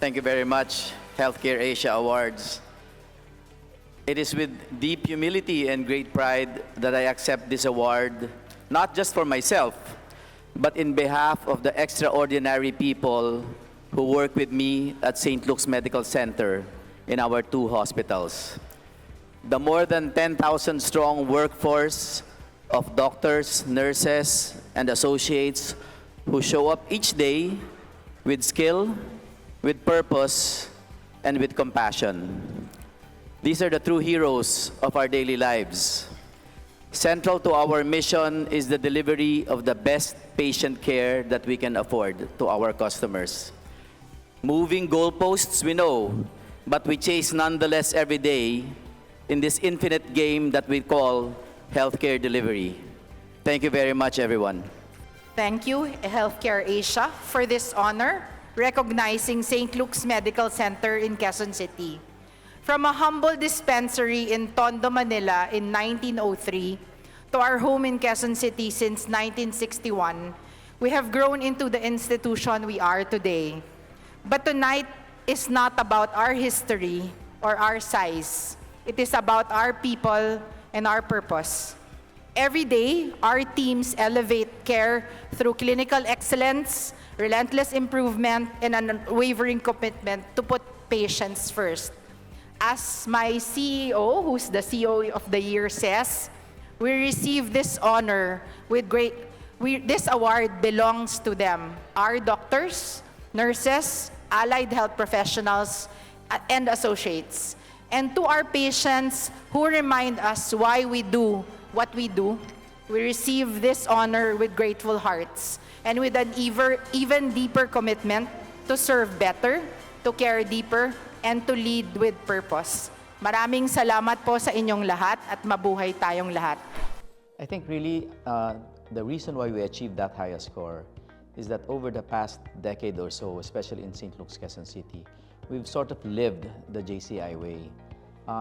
Thank you very much, Healthcare Asia Awards. It is with deep humility and great pride that I accept this award, not just for myself, but in behalf of the extraordinary people who work with me at St. Luke's Medical Center in our 2 hospitals. The more than 10,000 strong workforce of doctors, nurses, and associates who show up each day with skill, with purpose, and with compassion. These are the true heroes of our daily lives. Central to our mission is the delivery of the best patient care that we can afford to our customers. Moving goalposts, we know, but we chase nonetheless every day in this infinite game that we call healthcare delivery. Thank you very much, everyone. Thank you, Healthcare Asia, for this honor, recognizing St. Luke's Medical Center in Quezon City. From a humble dispensary in Tondo, Manila in 1903 to our home in Quezon City since 1961, we have grown into the institution we are today. But tonight is not about our history or our size. It is about our people and our purpose. Every day, our teams elevate care through clinical excellence, relentless improvement, and an unwavering commitment to put patients first. As my CEO, who's the CEO of the year, says, we receive this honor with this award belongs to them, our doctors, nurses, allied health professionals, and associates. And to our patients who remind us why we do what we do, we receive this honor with grateful hearts and with an even deeper commitment to serve better, to care deeper, and to lead with purpose. Maraming salamat po sa inyong lahat at mabuhay tayong lahat. I think really the reason why we achieved that highest score is that over the past decade or so, especially in St. Luke's, Quezon City, we've sort of lived the JCI way.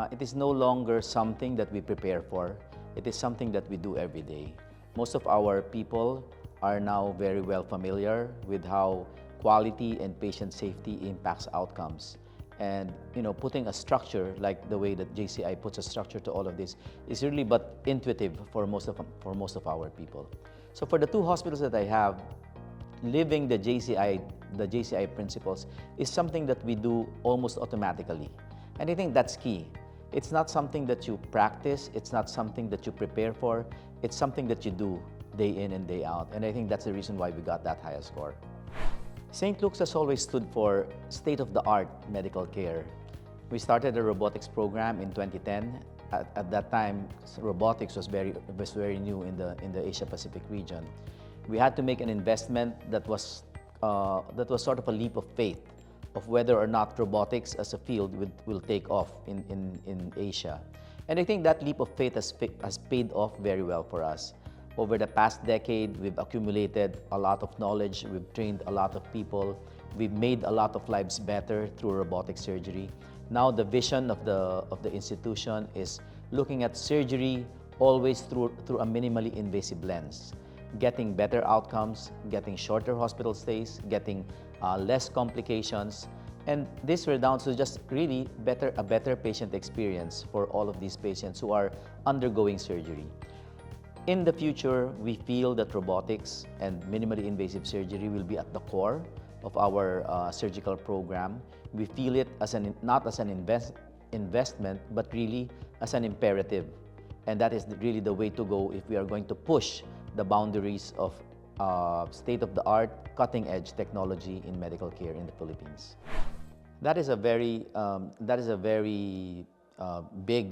It is no longer something that we prepare for. It is something that we do every day. Most of our people are now very well familiar with how quality and patient safety impacts outcomes. And putting a structure like the way that JCI puts a structure to all of this is really but intuitive for most of our people. So for the 2 hospitals that I have, living the JCI principles is something that we do almost automatically. And I think that's key. It's not something that you practice, it's not something that you prepare for, it's something that you do day in and day out. And I think that's the reason why we got that highest score. St. Luke's has always stood for state-of-the-art medical care. We started a robotics program in 2010. At that time, robotics was very new in the Asia-Pacific region. We had to make an investment that was sort of a leap of faith of whether or not robotics as a field will take off in Asia. And I think that leap of faith has paid off very well for us. Over the past decade, we've accumulated a lot of knowledge, we've trained a lot of people, we've made a lot of lives better through robotic surgery. Now the vision of the institution is looking at surgery always through a minimally invasive lens, getting better outcomes, getting shorter hospital stays, getting less complications, and this redounds to just really a better patient experience for all of these patients who are undergoing surgery. In the future, we feel that robotics and minimally invasive surgery will be at the core of our surgical program. We feel it not as an investment, but really as an imperative. And that is really the way to go if we are going to push the boundaries of state-of-the-art, cutting-edge technology in medical care in the Philippines. That is a very big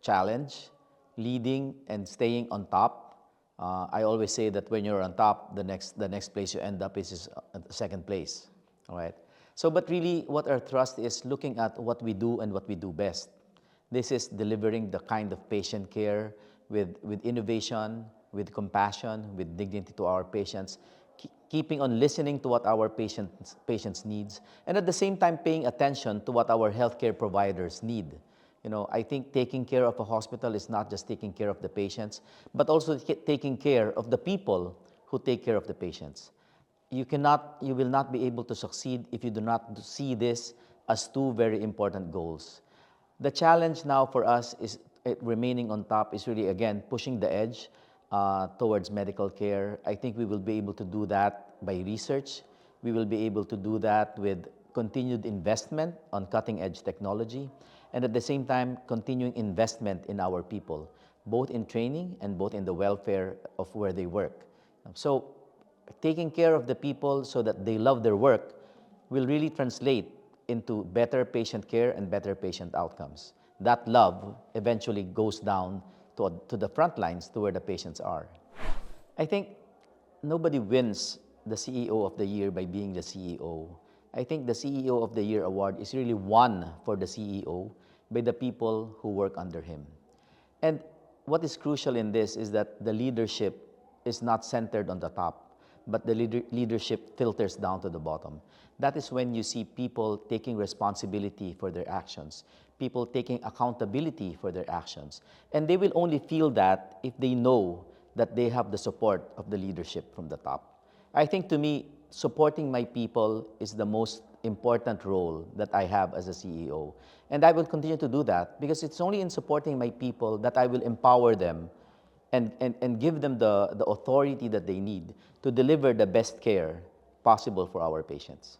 challenge. Leading and staying on top. I always say that when you're on top, the next place you end up is second place. All right. So, but really, what our thrust is looking at what we do and what we do best. This is delivering the kind of patient care with innovation, with compassion, with dignity to our patients, keeping on listening to what our patients needs, and at the same time paying attention to what our healthcare providers need. I think taking care of a hospital is not just taking care of the patients, but also taking care of the people who take care of the patients. you will not be able to succeed if you do not see this as two very important goals. The challenge now for us is remaining on top is really, again, pushing the edge towards medical care. I think we will be able to do that by research. We will be able to do that with continued investment on cutting-edge technology, and at the same time, continuing investment in our people, both in training and both in the welfare of where they work. So taking care of the people so that they love their work will really translate into better patient care and better patient outcomes. That love eventually goes down to the front lines, to where the patients are. I think nobody wins the CEO of the Year by being the CEO. I think the CEO of the Year award is really won for the CEO by the people who work under him. And what is crucial in this is that the leadership is not centered on the top, but the leadership filters down to the bottom. That is when you see people taking responsibility for their actions, people taking accountability for their actions. And they will only feel that if they know that they have the support of the leadership from the top. I think, to me, supporting my people is the most important role that I have as a CEO. And I will continue to do that, because it's only in supporting my people that I will empower them and give them the authority that they need to deliver the best care possible for our patients.